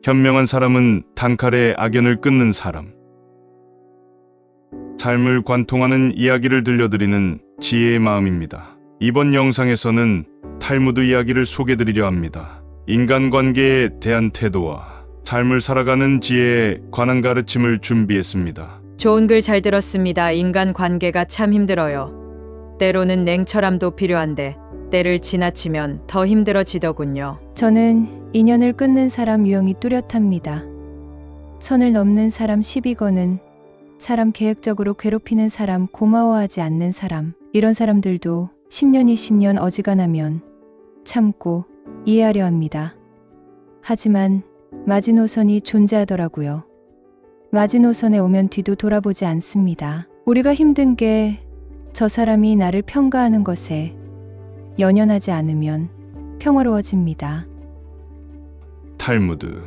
현명한 사람은 단칼에 악연을 끊는 사람. 삶을 관통하는 이야기를 들려드리는 지혜의 마음입니다. 이번 영상에서는 탈무드 이야기를 소개드리려 합니다. 인간관계에 대한 태도와 삶을 살아가는 지혜에 관한 가르침을 준비했습니다. 좋은 글 잘 들었습니다. 인간관계가 참 힘들어요. 때로는 냉철함도 필요한데 때를 지나치면 더 힘들어지더군요. 저는 인연을 끊는 사람 유형이 뚜렷합니다. 선을 넘는 사람 시비 거는 사람, 계획적으로 괴롭히는 사람, 고마워하지 않는 사람, 이런 사람들도 10년 20년 어지간하면 참고 이해하려 합니다. 하지만 마지노선이 존재하더라고요. 마지노선에 오면 뒤도 돌아보지 않습니다. 우리가 힘든 게 저 사람이 나를 평가하는 것에 연연하지 않으면 평화로워집니다. 탈무드.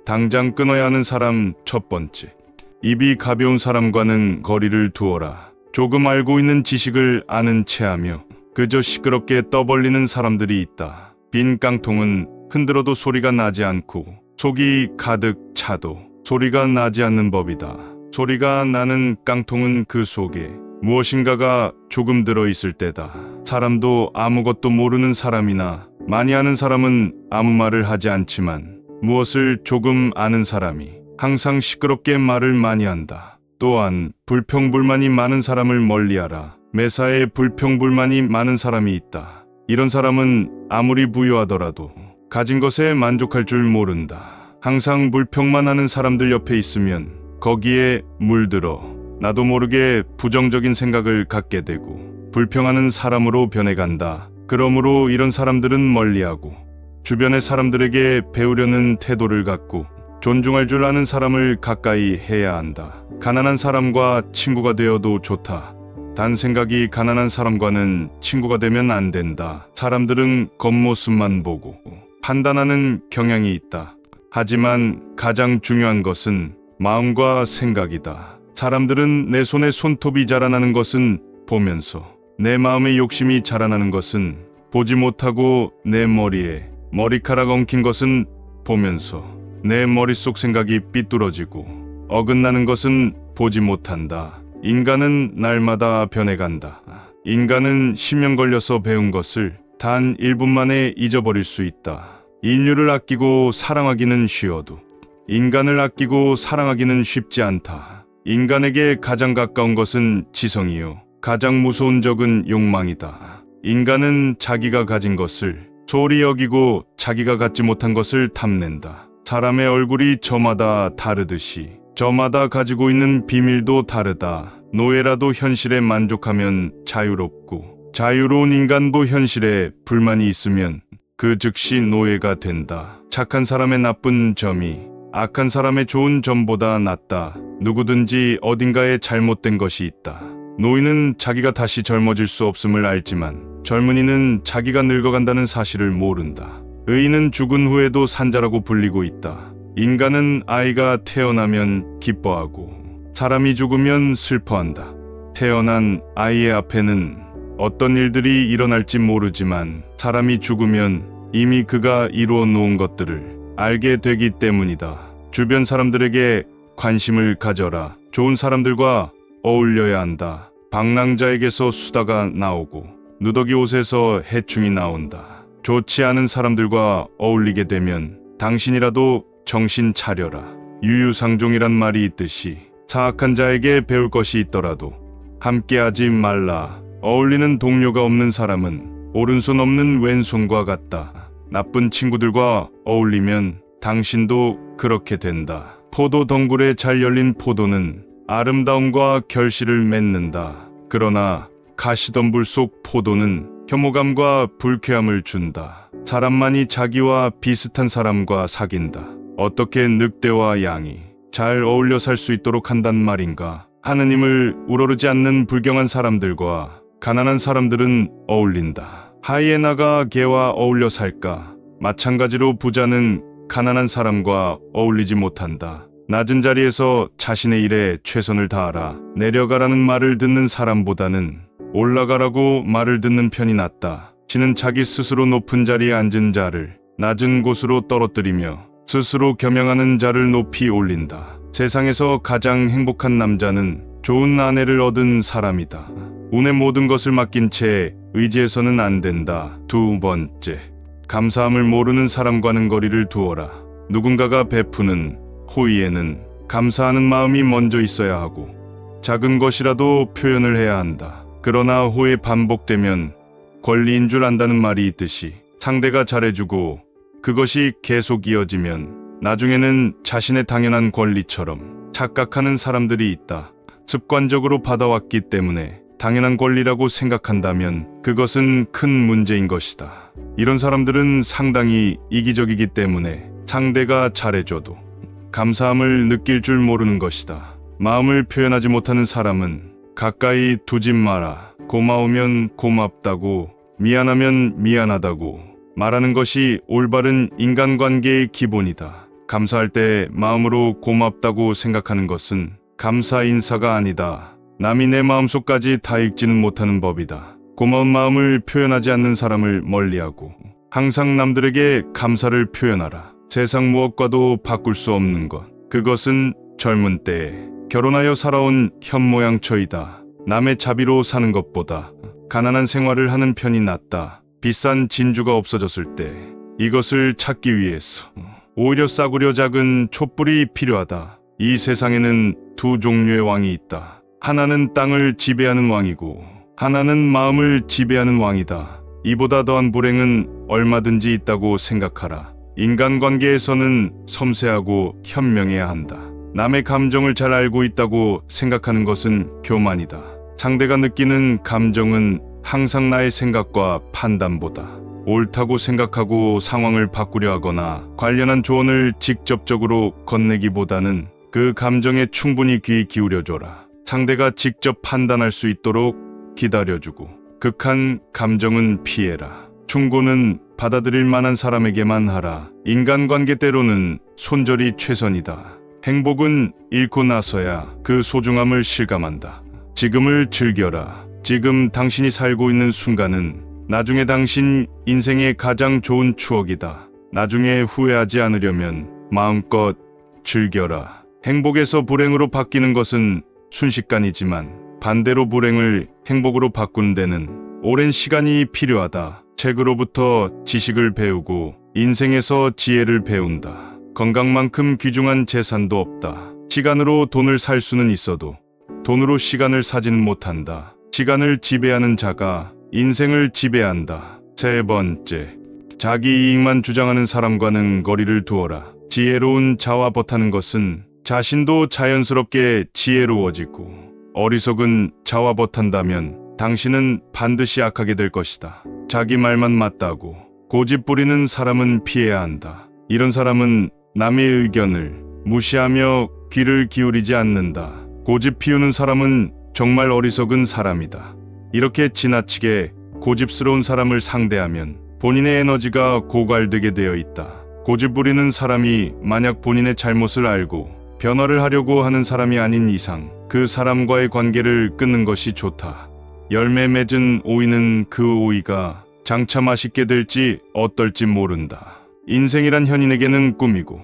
당장 끊어야 하는 사람 첫 번째. 입이 가벼운 사람과는 거리를 두어라. 조금 알고 있는 지식을 아는 체하며 그저 시끄럽게 떠벌리는 사람들이 있다. 빈 깡통은 흔들어도 소리가 나지 않고 속이 가득 차도 소리가 나지 않는 법이다. 소리가 나는 깡통은 그 속에 무엇인가가 조금 들어있을 때다. 사람도 아무것도 모르는 사람이나 많이 아는 사람은 아무 말을 하지 않지만 무엇을 조금 아는 사람이 항상 시끄럽게 말을 많이 한다. 또한 불평불만이 많은 사람을 멀리하라. 매사에 불평불만이 많은 사람이 있다. 이런 사람은 아무리 부유하더라도 가진 것에 만족할 줄 모른다. 항상 불평만 하는 사람들 옆에 있으면 거기에 물들어 나도 모르게 부정적인 생각을 갖게 되고 불평하는 사람으로 변해간다. 그러므로 이런 사람들은 멀리하고 주변의 사람들에게 배우려는 태도를 갖고 존중할 줄 아는 사람을 가까이 해야 한다. 가난한 사람과 친구가 되어도 좋다. 단 생각이 가난한 사람과는 친구가 되면 안 된다. 사람들은 겉모습만 보고 판단하는 경향이 있다. 하지만 가장 중요한 것은 마음과 생각이다. 사람들은 내 손에 손톱이 자라나는 것은 보면서 내 마음의 욕심이 자라나는 것은 보지 못하고 내 머리에 머리카락 엉킨 것은 보면서 내 머릿속 생각이 삐뚤어지고 어긋나는 것은 보지 못한다. 인간은 날마다 변해간다. 인간은 10년 걸려서 배운 것을 단 1분 만에 잊어버릴 수 있다. 인류를 아끼고 사랑하기는 쉬워도 인간을 아끼고 사랑하기는 쉽지 않다. 인간에게 가장 가까운 것은 지성이요. 가장 무서운 적은 욕망이다. 인간은 자기가 가진 것을 소홀히 여기고 자기가 갖지 못한 것을 탐낸다. 사람의 얼굴이 저마다 다르듯이 저마다 가지고 있는 비밀도 다르다. 노예라도 현실에 만족하면 자유롭고 자유로운 인간도 현실에 불만이 있으면 그 즉시 노예가 된다. 착한 사람의 나쁜 점이 악한 사람의 좋은 점보다 낫다. 누구든지 어딘가에 잘못된 것이 있다. 노인은 자기가 다시 젊어질 수 없음을 알지만 젊은이는 자기가 늙어간다는 사실을 모른다. 의인은 죽은 후에도 산자라고 불리고 있다. 인간은 아이가 태어나면 기뻐하고 사람이 죽으면 슬퍼한다. 태어난 아이의 앞에는 어떤 일들이 일어날지 모르지만 사람이 죽으면 이미 그가 이루어 놓은 것들을 알게 되기 때문이다. 주변 사람들에게 관심을 가져라. 좋은 사람들과 어울려야 한다. 방랑자에게서 수다가 나오고 누더기 옷에서 해충이 나온다. 좋지 않은 사람들과 어울리게 되면 당신이라도 정신 차려라. 유유상종이란 말이 있듯이 사악한 자에게 배울 것이 있더라도 함께하지 말라. 어울리는 동료가 없는 사람은 오른손 없는 왼손과 같다. 나쁜 친구들과 어울리면 당신도 그렇게 된다. 포도 덩굴에 잘 열린 포도는 아름다움과 결실을 맺는다. 그러나 가시덤불 속 포도는 혐오감과 불쾌함을 준다. 사람만이 자기와 비슷한 사람과 사귄다. 어떻게 늑대와 양이 잘 어울려 살 수 있도록 한단 말인가. 하느님을 우러르지 않는 불경한 사람들과 가난한 사람들은 어울린다. 하이에나가 개와 어울려 살까? 마찬가지로 부자는 가난한 사람과 어울리지 못한다. 낮은 자리에서 자신의 일에 최선을 다하라. 내려가라는 말을 듣는 사람보다는 올라가라고 말을 듣는 편이 낫다. 신은 자기 스스로 높은 자리에 앉은 자를 낮은 곳으로 떨어뜨리며 스스로 겸양하는 자를 높이 올린다. 세상에서 가장 행복한 남자는 좋은 아내를 얻은 사람이다. 운의 모든 것을 맡긴 채 의지해서는 안 된다. 두 번째, 감사함을 모르는 사람과는 거리를 두어라. 누군가가 베푸는 호의에는 감사하는 마음이 먼저 있어야 하고 작은 것이라도 표현을 해야 한다. 그러나 호의 반복되면 권리인 줄 안다는 말이 있듯이 상대가 잘해주고 그것이 계속 이어지면 나중에는 자신의 당연한 권리처럼 착각하는 사람들이 있다. 습관적으로 받아왔기 때문에 당연한 권리라고 생각한다면 그것은 큰 문제인 것이다. 이런 사람들은 상당히 이기적이기 때문에 상대가 잘해줘도 감사함을 느낄 줄 모르는 것이다. 마음을 표현하지 못하는 사람은 가까이 두지 마라. 고마우면 고맙다고, 미안하면 미안하다고 말하는 것이 올바른 인간관계의 기본이다. 감사할 때 마음으로 고맙다고 생각하는 것은 감사 인사가 아니다. 남이 내 마음속까지 다 읽지는 못하는 법이다. 고마운 마음을 표현하지 않는 사람을 멀리하고 항상 남들에게 감사를 표현하라. 세상 무엇과도 바꿀 수 없는 것, 그것은 젊은 때에 결혼하여 살아온 현모양처이다. 남의 자비로 사는 것보다 가난한 생활을 하는 편이 낫다. 비싼 진주가 없어졌을 때 이것을 찾기 위해서 오히려 싸구려 작은 촛불이 필요하다. 이 세상에는 두 종류의 왕이 있다. 하나는 땅을 지배하는 왕이고 하나는 마음을 지배하는 왕이다. 이보다 더한 불행은 얼마든지 있다고 생각하라. 인간관계에서는 섬세하고 현명해야 한다. 남의 감정을 잘 알고 있다고 생각하는 것은 교만이다. 상대가 느끼는 감정은 항상 나의 생각과 판단보다 옳다고 생각하고 상황을 바꾸려 하거나 관련한 조언을 직접적으로 건네기보다는 그 감정에 충분히 귀 기울여줘라. 상대가 직접 판단할 수 있도록 기다려주고 극한 감정은 피해라. 충고는 받아들일 만한 사람에게만 하라. 인간관계 때로는 손절이 최선이다. 행복은 잃고 나서야 그 소중함을 실감한다. 지금을 즐겨라. 지금 당신이 살고 있는 순간은 나중에 당신 인생의 가장 좋은 추억이다. 나중에 후회하지 않으려면 마음껏 즐겨라. 행복에서 불행으로 바뀌는 것은 순식간이지만 반대로 불행을 행복으로 바꾸는 데는 오랜 시간이 필요하다. 책으로부터 지식을 배우고 인생에서 지혜를 배운다. 건강만큼 귀중한 재산도 없다. 시간으로 돈을 살 수는 있어도 돈으로 시간을 사지는 못한다. 시간을 지배하는 자가 인생을 지배한다. 세 번째, 자기 이익만 주장하는 사람과는 거리를 두어라. 지혜로운 자와 버타는 것은 자신도 자연스럽게 지혜로워지고 어리석은 자와 버탄다면 당신은 반드시 악하게 될 것이다. 자기 말만 맞다고 고집 부리는 사람은 피해야 한다. 이런 사람은 남의 의견을 무시하며 귀를 기울이지 않는다. 고집 피우는 사람은 정말 어리석은 사람이다. 이렇게 지나치게 고집스러운 사람을 상대하면 본인의 에너지가 고갈되게 되어 있다. 고집 부리는 사람이 만약 본인의 잘못을 알고 변화를 하려고 하는 사람이 아닌 이상 그 사람과의 관계를 끊는 것이 좋다. 열매 맺은 오이는 그 오이가 장차 맛있게 될지 어떨지 모른다. 인생이란 현인에게는 꿈이고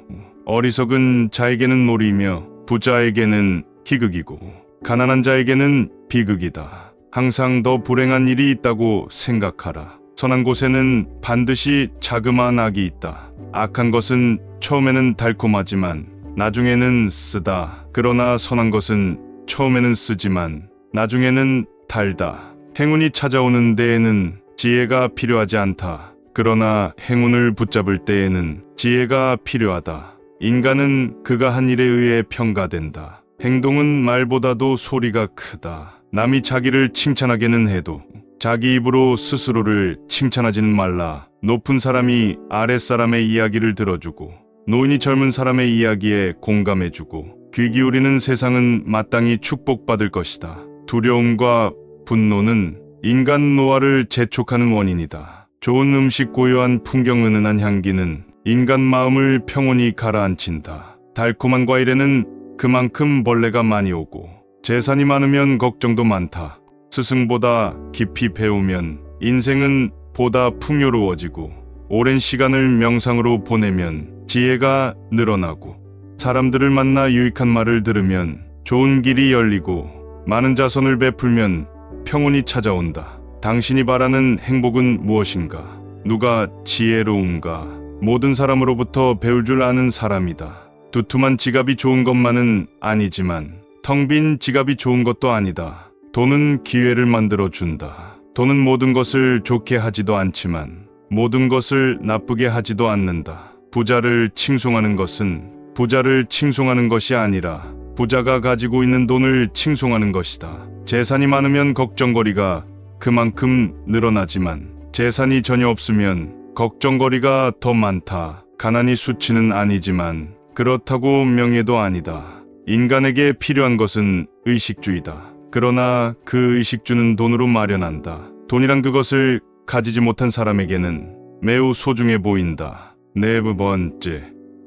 어리석은 자에게는 놀이며 부자에게는 희극이고 가난한 자에게는 비극이다. 항상 더 불행한 일이 있다고 생각하라. 선한 곳에는 반드시 자그마한 악이 있다. 악한 것은 처음에는 달콤하지만 나중에는 쓰다. 그러나 선한 것은 처음에는 쓰지만 나중에는 달다. 행운이 찾아오는 데에는 지혜가 필요하지 않다. 그러나 행운을 붙잡을 때에는 지혜가 필요하다. 인간은 그가 한 일에 의해 평가된다. 행동은 말보다도 소리가 크다. 남이 자기를 칭찬하게는 해도 자기 입으로 스스로를 칭찬하지는 말라. 높은 사람이 아랫사람의 이야기를 들어주고 노인이 젊은 사람의 이야기에 공감해주고 귀 기울이는 세상은 마땅히 축복받을 것이다. 두려움과 분노는 인간 노화를 재촉하는 원인이다. 좋은 음식, 고요한 풍경, 은은한 향기는 인간 마음을 평온히 가라앉힌다. 달콤한 과일에는 그만큼 벌레가 많이 오고 재산이 많으면 걱정도 많다. 스승보다 깊이 배우면 인생은 보다 풍요로워지고 오랜 시간을 명상으로 보내면 지혜가 늘어나고, 사람들을 만나 유익한 말을 들으면 좋은 길이 열리고, 많은 자선을 베풀면 평온이 찾아온다. 당신이 바라는 행복은 무엇인가? 누가 지혜로운가? 모든 사람으로부터 배울 줄 아는 사람이다. 두툼한 지갑이 좋은 것만은 아니지만 텅 빈 지갑이 좋은 것도 아니다. 돈은 기회를 만들어 준다. 돈은 모든 것을 좋게 하지도 않지만 모든 것을 나쁘게 하지도 않는다. 부자를 칭송하는 것은 부자를 칭송하는 것이 아니라 부자가 가지고 있는 돈을 칭송하는 것이다. 재산이 많으면 걱정거리가 그만큼 늘어나지만 재산이 전혀 없으면 걱정거리가 더 많다. 가난이 수치는 아니지만 그렇다고 명예도 아니다. 인간에게 필요한 것은 의식주이다. 그러나 그 의식주는 돈으로 마련한다. 돈이란 그것을 가지지 못한 사람에게는 매우 소중해 보인다. 네 번째,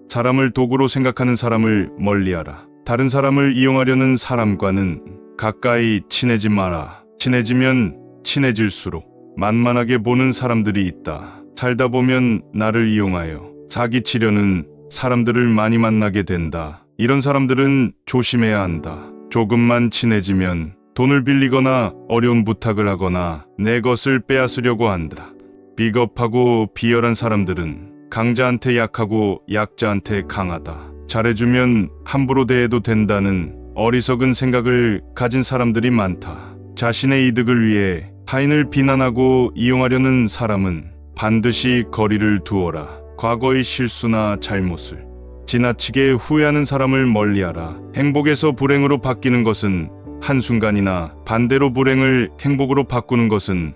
사람을 도구로 생각하는 사람을 멀리하라. 다른 사람을 이용하려는 사람과는 가까이 친해지 마라. 친해지면 친해질수록 만만하게 보는 사람들이 있다. 살다 보면 나를 이용하여 사기치려는 사람들을 많이 만나게 된다. 이런 사람들은 조심해야 한다. 조금만 친해지면 돈을 빌리거나 어려운 부탁을 하거나 내 것을 빼앗으려고 한다. 비겁하고 비열한 사람들은 강자한테 약하고 약자한테 강하다. 잘해주면 함부로 대해도 된다는 어리석은 생각을 가진 사람들이 많다. 자신의 이득을 위해 타인을 비난하고 이용하려는 사람은 반드시 거리를 두어라. 과거의 실수나 잘못을 지나치게 후회하는 사람을 멀리하라. 행복에서 불행으로 바뀌는 것은 한순간이나 반대로 불행을 행복으로 바꾸는 것은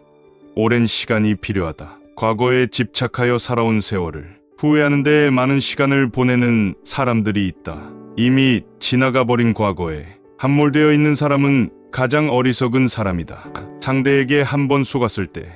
오랜 시간이 필요하다. 과거에 집착하여 살아온 세월을 후회하는 데 많은 시간을 보내는 사람들이 있다. 이미 지나가 버린 과거에 함몰되어 있는 사람은 가장 어리석은 사람이다. 상대에게 한 번 속았을 때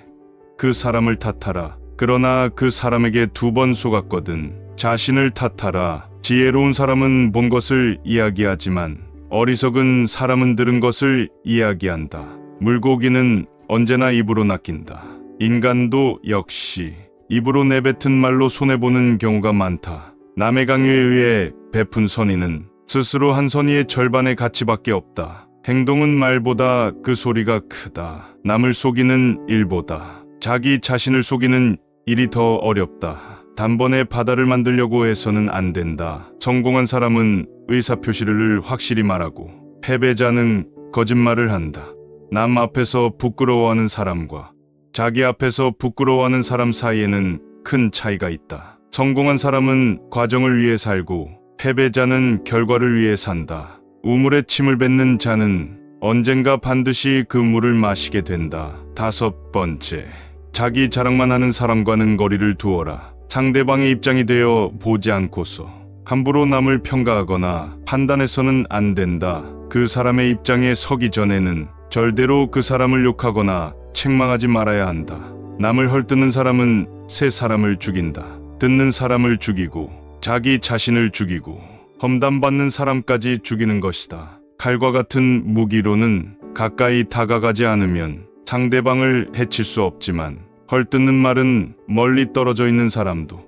그 사람을 탓하라. 그러나 그 사람에게 2번 속았거든 자신을 탓하라. 지혜로운 사람은 본 것을 이야기하지만 어리석은 사람은 들은 것을 이야기한다. 물고기는 언제나 입으로 낚인다. 인간도 역시 입으로 내뱉은 말로 손해보는 경우가 많다. 남의 강요에 의해 베푼 선의는 스스로 한 선의의 절반의 가치밖에 없다. 행동은 말보다 그 소리가 크다. 남을 속이는 일보다 자기 자신을 속이는 일이 더 어렵다. 단번에 바다를 만들려고 해서는 안 된다. 성공한 사람은 의사표시를 확실히 말하고 패배자는 거짓말을 한다. 남 앞에서 부끄러워하는 사람과 자기 앞에서 부끄러워하는 사람 사이에는 큰 차이가 있다. 성공한 사람은 과정을 위해 살고 패배자는 결과를 위해 산다. 우물에 침을 뱉는 자는 언젠가 반드시 그 물을 마시게 된다. 5번째, 자기 자랑만 하는 사람과는 거리를 두어라. 상대방의 입장이 되어 보지 않고서 함부로 남을 평가하거나 판단해서는 안 된다. 그 사람의 입장에 서기 전에는 절대로 그 사람을 욕하거나 책망하지 말아야 한다. 남을 헐뜯는 사람은 새 사람을 죽인다. 듣는 사람을 죽이고 자기 자신을 죽이고 험담받는 사람까지 죽이는 것이다. 칼과 같은 무기로는 가까이 다가가지 않으면 상대방을 해칠 수 없지만 헐뜯는 말은 멀리 떨어져 있는 사람도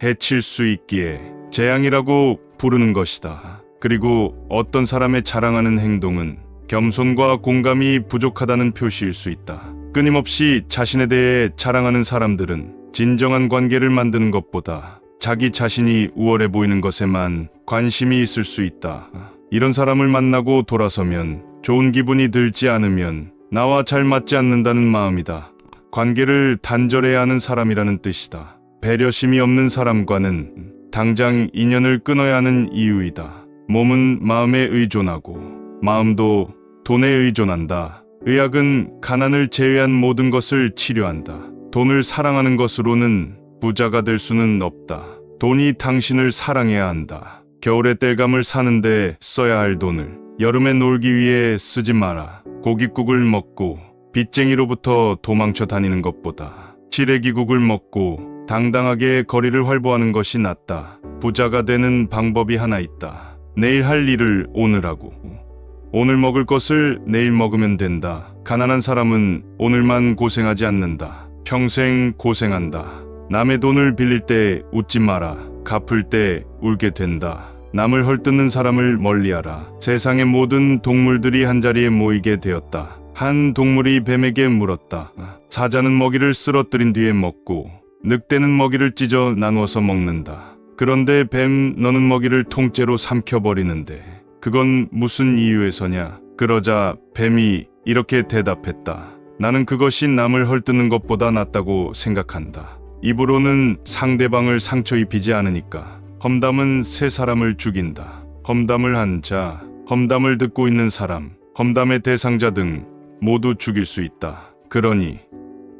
해칠 수 있기에 재앙이라고 부르는 것이다. 그리고 어떤 사람의 자랑하는 행동은 겸손과 공감이 부족하다는 표시일 수 있다. 끊임없이 자신에 대해 자랑하는 사람들은 진정한 관계를 만드는 것보다 자기 자신이 우월해 보이는 것에만 관심이 있을 수 있다. 이런 사람을 만나고 돌아서면 좋은 기분이 들지 않으면 나와 잘 맞지 않는다는 마음이다. 관계를 단절해야 하는 사람이라는 뜻이다. 배려심이 없는 사람과는 당장 인연을 끊어야 하는 이유이다. 몸은 마음에 의존하고 마음도 돈에 의존한다. 의학은 가난을 제외한 모든 것을 치료한다. 돈을 사랑하는 것으로는 부자가 될 수는 없다. 돈이 당신을 사랑해야 한다. 겨울에 땔감을 사는데 써야 할 돈을 여름에 놀기 위해 쓰지 마라. 고깃국을 먹고 빚쟁이로부터 도망쳐 다니는 것보다 칠레기국을 먹고 당당하게 거리를 활보하는 것이 낫다. 부자가 되는 방법이 하나 있다. 내일 할 일을 오늘 하고 오늘 먹을 것을 내일 먹으면 된다. 가난한 사람은 오늘만 고생하지 않는다. 평생 고생한다. 남의 돈을 빌릴 때 웃지 마라. 갚을 때 울게 된다. 남을 헐뜯는 사람을 멀리하라. 세상의 모든 동물들이 한자리에 모이게 되었다. 한 동물이 뱀에게 물었다. 사자는 먹이를 쓰러뜨린 뒤에 먹고 늑대는 먹이를 찢어 나누어서 먹는다. 그런데 뱀, 너는 먹이를 통째로 삼켜버리는데 그건 무슨 이유에서냐? 그러자 뱀이 이렇게 대답했다. 나는 그것이 남을 헐뜯는 것보다 낫다고 생각한다. 입으로는 상대방을 상처 입히지 않으니까. 험담은 세 사람을 죽인다. 험담을 한 자, 험담을 듣고 있는 사람, 험담의 대상자 등 모두 죽일 수 있다. 그러니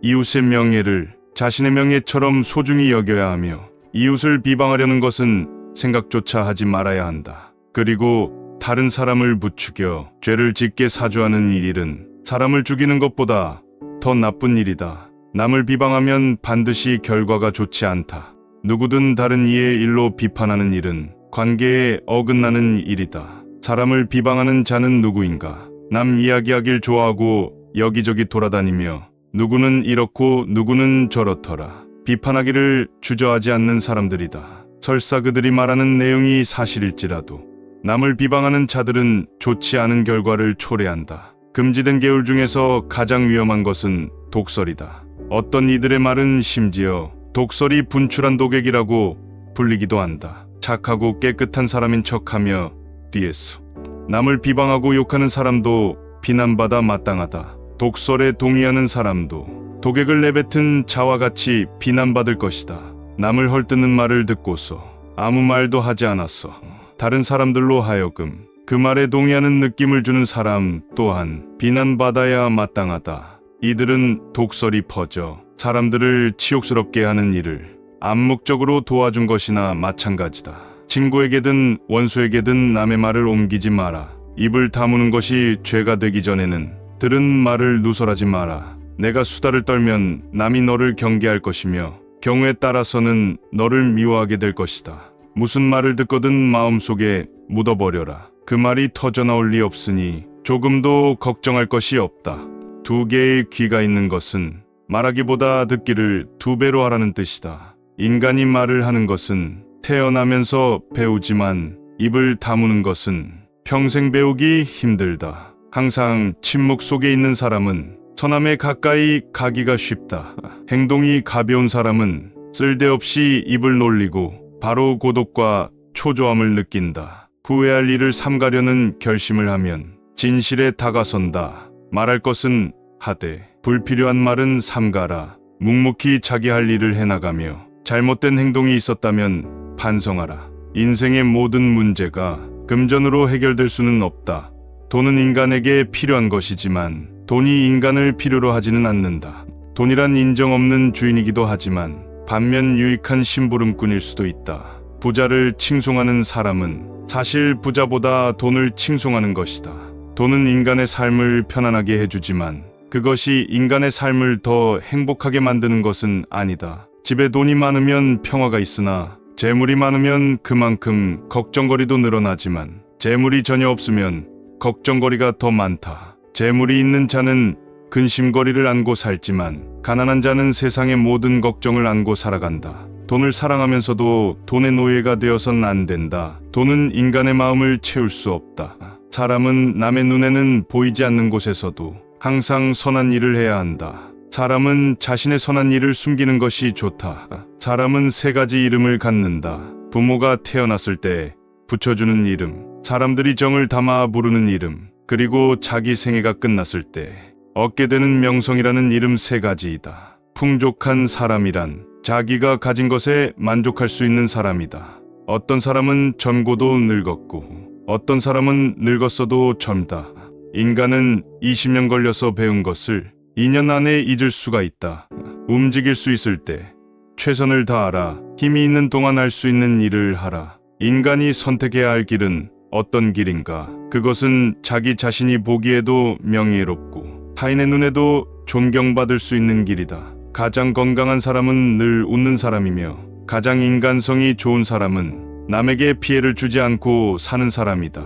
이웃의 명예를 자신의 명예처럼 소중히 여겨야 하며 이웃을 비방하려는 것은 생각조차 하지 말아야 한다. 그리고 다른 사람을 부추겨 죄를 짓게 사주하는 이 일은 사람을 죽이는 것보다 더 나쁜 일이다. 남을 비방하면 반드시 결과가 좋지 않다. 누구든 다른 이의 일로 비판하는 일은 관계에 어긋나는 일이다. 사람을 비방하는 자는 누구인가? 남 이야기하길 좋아하고 여기저기 돌아다니며 누구는 이렇고 누구는 저렇더라. 비판하기를 주저하지 않는 사람들이다. 설사 그들이 말하는 내용이 사실일지라도 남을 비방하는 자들은 좋지 않은 결과를 초래한다. 금지된 계율 중에서 가장 위험한 것은 독설이다. 어떤 이들의 말은 심지어 독설이 분출한 독액이라고 불리기도 한다. 착하고 깨끗한 사람인 척하며 뒤에서 남을 비방하고 욕하는 사람도 비난받아 마땅하다. 독설에 동의하는 사람도 독액을 내뱉은 자와 같이 비난받을 것이다. 남을 헐뜯는 말을 듣고서 아무 말도 하지 않았어. 다른 사람들로 하여금 그 말에 동의하는 느낌을 주는 사람 또한 비난받아야 마땅하다. 이들은 독설이 퍼져 사람들을 치욕스럽게 하는 일을 암묵적으로 도와준 것이나 마찬가지다. 친구에게든 원수에게든 남의 말을 옮기지 마라. 입을 다무는 것이 죄가 되기 전에는 들은 말을 누설하지 마라. 내가 수다를 떨면 남이 너를 경계할 것이며 경우에 따라서는 너를 미워하게 될 것이다. 무슨 말을 듣거든 마음속에 묻어버려라. 그 말이 터져나올 리 없으니 조금도 걱정할 것이 없다. 두 개의 귀가 있는 것은 말하기보다 듣기를 두 배로 하라는 뜻이다. 인간이 말을 하는 것은 태어나면서 배우지만 입을 다무는 것은 평생 배우기 힘들다. 항상 침묵 속에 있는 사람은 선함에 가까이 가기가 쉽다. 행동이 가벼운 사람은 쓸데없이 입을 놀리고 바로 고독과 초조함을 느낀다. 후회할 일을 삼가려는 결심을 하면 진실에 다가선다. 말할 것은 하되 불필요한 말은 삼가라. 묵묵히 자기 할 일을 해나가며 잘못된 행동이 있었다면 반성하라. 인생의 모든 문제가 금전으로 해결될 수는 없다. 돈은 인간에게 필요한 것이지만 돈이 인간을 필요로 하지는 않는다. 돈이란 인정 없는 주인이기도 하지만 반면 유익한 심부름꾼일 수도 있다. 부자를 칭송하는 사람은 사실 부자보다 돈을 칭송하는 것이다. 돈은 인간의 삶을 편안하게 해주지만 그것이 인간의 삶을 더 행복하게 만드는 것은 아니다. 집에 돈이 많으면 평화가 있으나 재물이 많으면 그만큼 걱정거리도 늘어나지만 재물이 전혀 없으면 걱정거리가 더 많다. 재물이 있는 자는 근심거리를 안고 살지만 가난한 자는 세상의 모든 걱정을 안고 살아간다. 돈을 사랑하면서도 돈의 노예가 되어선 안 된다. 돈은 인간의 마음을 채울 수 없다. 사람은 남의 눈에는 보이지 않는 곳에서도 항상 선한 일을 해야 한다. 사람은 자신의 선한 일을 숨기는 것이 좋다. 사람은 세 가지 이름을 갖는다. 부모가 태어났을 때 붙여주는 이름, 사람들이 정을 담아 부르는 이름, 그리고 자기 생애가 끝났을 때 얻게 되는 명성이라는 이름 세 가지이다. 풍족한 사람이란 자기가 가진 것에 만족할 수 있는 사람이다. 어떤 사람은 젊고도 늙었고 어떤 사람은 늙었어도 젊다. 인간은 20년 걸려서 배운 것을 2년 안에 잊을 수가 있다. 움직일 수 있을 때 최선을 다하라. 힘이 있는 동안 할 수 있는 일을 하라. 인간이 선택해야 할 길은 어떤 길인가? 그것은 자기 자신이 보기에도 명예롭고 타인의 눈에도 존경받을 수 있는 길이다. 가장 건강한 사람은 늘 웃는 사람이며 가장 인간성이 좋은 사람은 남에게 피해를 주지 않고 사는 사람이다.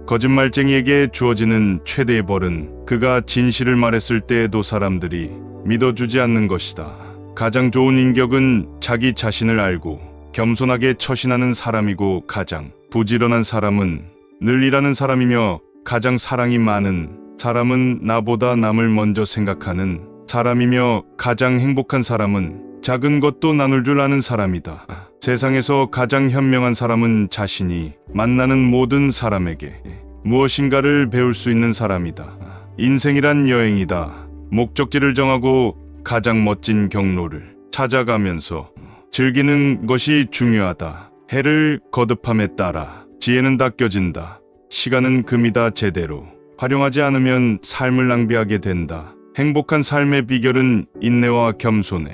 거짓말쟁이에게 주어지는 최대의 벌은 그가 진실을 말했을 때에도 사람들이 믿어주지 않는 것이다. 가장 좋은 인격은 자기 자신을 알고 겸손하게 처신하는 사람이고, 가장 부지런한 사람은 늘 일하는 사람이며, 가장 사랑이 많은 사람은 나보다 남을 먼저 생각하는 사람이며, 가장 행복한 사람은 작은 것도 나눌 줄 아는 사람이다. 세상에서 가장 현명한 사람은 자신이 만나는 모든 사람에게 무엇인가를 배울 수 있는 사람이다. 인생이란 여행이다. 목적지를 정하고 가장 멋진 경로를 찾아가면서 즐기는 것이 중요하다. 해를 거듭함에 따라 지혜는 닦여진다. 시간은 금이다. 제대로 활용하지 않으면 삶을 낭비하게 된다. 행복한 삶의 비결은 인내와 겸손에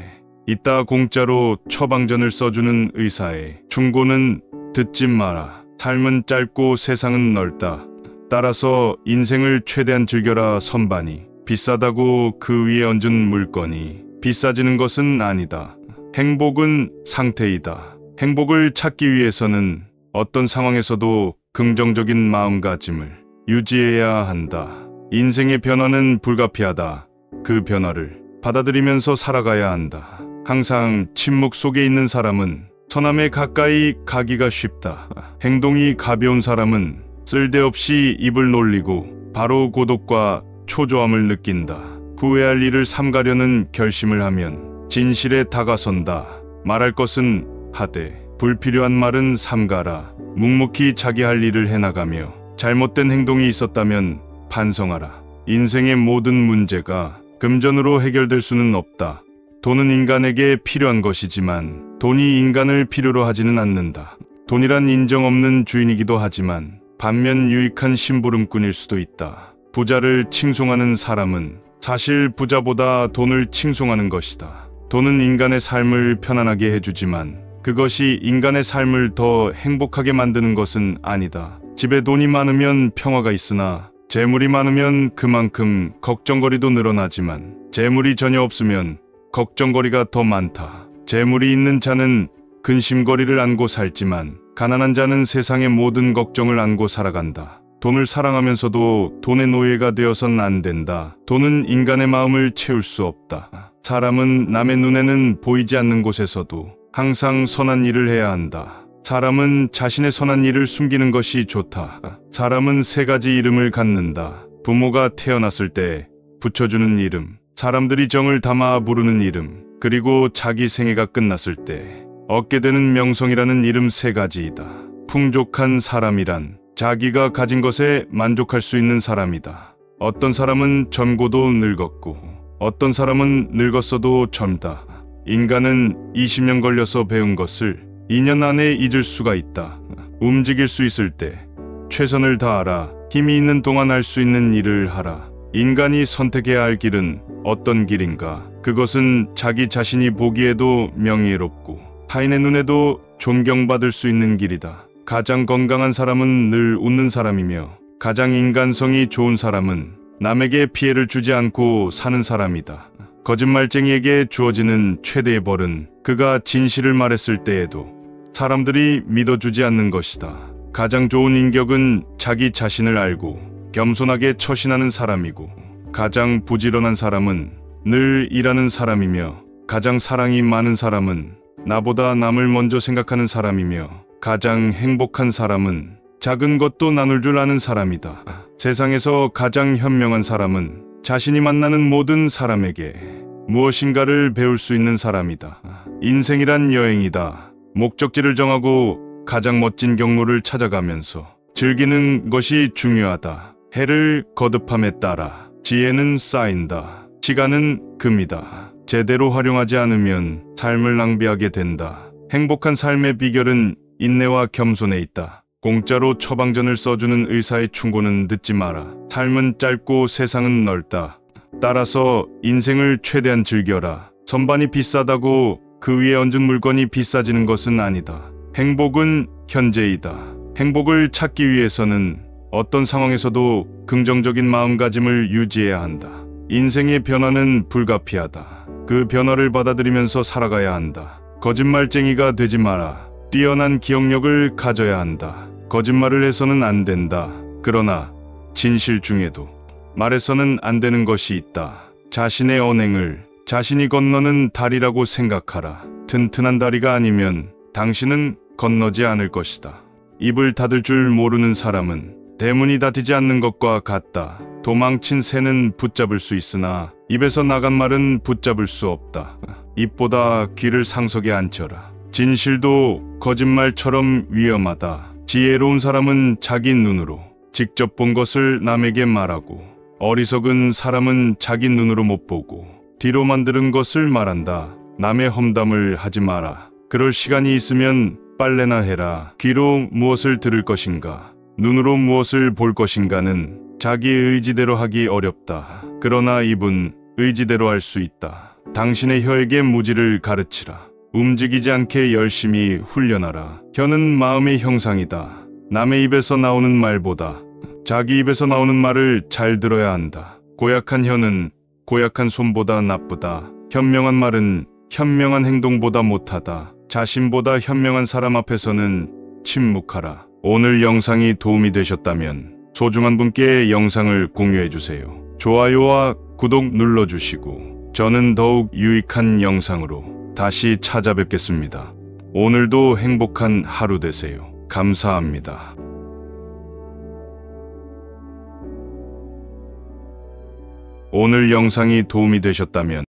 있다. 공짜로 처방전을 써주는 의사의 충고는 듣지 마라. 삶은 짧고 세상은 넓다. 따라서 인생을 최대한 즐겨라. 선반이 비싸다고 그 위에 얹은 물건이 비싸지는 것은 아니다. 행복은 상태이다. 행복을 찾기 위해서는 어떤 상황에서도 긍정적인 마음가짐을 유지해야 한다. 인생의 변화는 불가피하다. 그 변화를 받아들이면서 살아가야 한다. 항상 침묵 속에 있는 사람은 선함에 가까이 가기가 쉽다. 행동이 가벼운 사람은 쓸데없이 입을 놀리고 바로 고독과 초조함을 느낀다. 후회할 일을 삼가려는 결심을 하면 진실에 다가선다. 말할 것은 하되 불필요한 말은 삼가라. 묵묵히 자기 할 일을 해나가며 잘못된 행동이 있었다면 반성하라. 인생의 모든 문제가 금전으로 해결될 수는 없다. 돈은 인간에게 필요한 것이지만 돈이 인간을 필요로 하지는 않는다. 돈이란 인정 없는 주인이기도 하지만 반면 유익한 심부름꾼일 수도 있다. 부자를 칭송하는 사람은 사실 부자보다 돈을 칭송하는 것이다. 돈은 인간의 삶을 편안하게 해주지만 그것이 인간의 삶을 더 행복하게 만드는 것은 아니다. 집에 돈이 많으면 평화가 있으나 재물이 많으면 그만큼 걱정거리도 늘어나지만 재물이 전혀 없으면 걱정거리가 더 많다. 재물이 있는 자는 근심거리를 안고 살지만 가난한 자는 세상의 모든 걱정을 안고 살아간다. 돈을 사랑하면서도 돈의 노예가 되어선 안 된다. 돈은 인간의 마음을 채울 수 없다. 사람은 남의 눈에는 보이지 않는 곳에서도 항상 선한 일을 해야 한다. 사람은 자신의 선한 일을 숨기는 것이 좋다. 사람은 세 가지 이름을 갖는다. 부모가 태어났을 때 붙여주는 이름, 사람들이 정을 담아 부르는 이름, 그리고 자기 생애가 끝났을 때 얻게 되는 명성이라는 이름. 세 가지이다. 풍족한 사람이란 자기가 가진 것에 만족할 수 있는 사람이다. 어떤 사람은 젊고도 늙었고 어떤 사람은 늙었어도 젊다. 인간은 20년 걸려서 배운 것을 2년 안에 잊을 수가 있다. 움직일 수 있을 때 최선을 다하라. 힘이 있는 동안 할 수 있는 일을 하라. 인간이 선택해야 할 길은 어떤 길인가? 그것은 자기 자신이 보기에도 명예롭고 타인의 눈에도 존경받을 수 있는 길이다. 가장 건강한 사람은 늘 웃는 사람이며 가장 인간성이 좋은 사람은 남에게 피해를 주지 않고 사는 사람이다. 거짓말쟁이에게 주어지는 최대의 벌은 그가 진실을 말했을 때에도 사람들이 믿어주지 않는 것이다. 가장 좋은 인격은 자기 자신을 알고 겸손하게 처신하는 사람이고, 가장 부지런한 사람은 늘 일하는 사람이며, 가장 사랑이 많은 사람은 나보다 남을 먼저 생각하는 사람이며, 가장 행복한 사람은 작은 것도 나눌 줄 아는 사람이다. 세상에서 가장 현명한 사람은 자신이 만나는 모든 사람에게 무엇인가를 배울 수 있는 사람이다. 인생이란 여행이다. 목적지를 정하고 가장 멋진 경로를 찾아가면서 즐기는 것이 중요하다. 해를 거듭함에 따라 지혜는 쌓인다. 시간은 금이다. 제대로 활용하지 않으면 삶을 낭비하게 된다. 행복한 삶의 비결은 인내와 겸손에 있다. 공짜로 처방전을 써주는 의사의 충고는 듣지 마라. 삶은 짧고 세상은 넓다. 따라서 인생을 최대한 즐겨라. 선반이 비싸다고 그 위에 얹은 물건이 비싸지는 것은 아니다. 행복은 현재이다. 행복을 찾기 위해서는 어떤 상황에서도 긍정적인 마음가짐을 유지해야 한다. 인생의 변화는 불가피하다. 그 변화를 받아들이면서 살아가야 한다. 거짓말쟁이가 되지 마라. 뛰어난 기억력을 가져야 한다. 거짓말을 해서는 안 된다. 그러나 진실 중에도 말해서는 안 되는 것이 있다. 자신의 언행을 자신이 건너는 다리라고 생각하라. 튼튼한 다리가 아니면 당신은 건너지 않을 것이다. 입을 닫을 줄 모르는 사람은 대문이 닫히지 않는 것과 같다. 도망친 새는 붙잡을 수 있으나 입에서 나간 말은 붙잡을 수 없다. 입보다 귀를 상석에 앉혀라. 진실도 거짓말처럼 위험하다. 지혜로운 사람은 자기 눈으로 직접 본 것을 남에게 말하고, 어리석은 사람은 자기 눈으로 못 보고 뒤로만 들은 것을 말한다. 남의 험담을 하지 마라. 그럴 시간이 있으면 빨래나 해라. 귀로 무엇을 들을 것인가, 눈으로 무엇을 볼 것인가는 자기의 의지대로 하기 어렵다. 그러나 입은 의지대로 할 수 있다. 당신의 혀에게 무지를 가르치라. 움직이지 않게 열심히 훈련하라. 혀는 마음의 형상이다. 남의 입에서 나오는 말보다 자기 입에서 나오는 말을 잘 들어야 한다. 고약한 혀는 고약한 손보다 나쁘다. 현명한 말은 현명한 행동보다 못하다. 자신보다 현명한 사람 앞에서는 침묵하라. 오늘 영상이 도움이 되셨다면 소중한 분께 영상을 공유해주세요. 좋아요와 구독 눌러주시고 저는 더욱 유익한 영상으로 다시 찾아뵙겠습니다. 오늘도 행복한 하루 되세요. 감사합니다. 오늘 영상이 도움이 되셨다면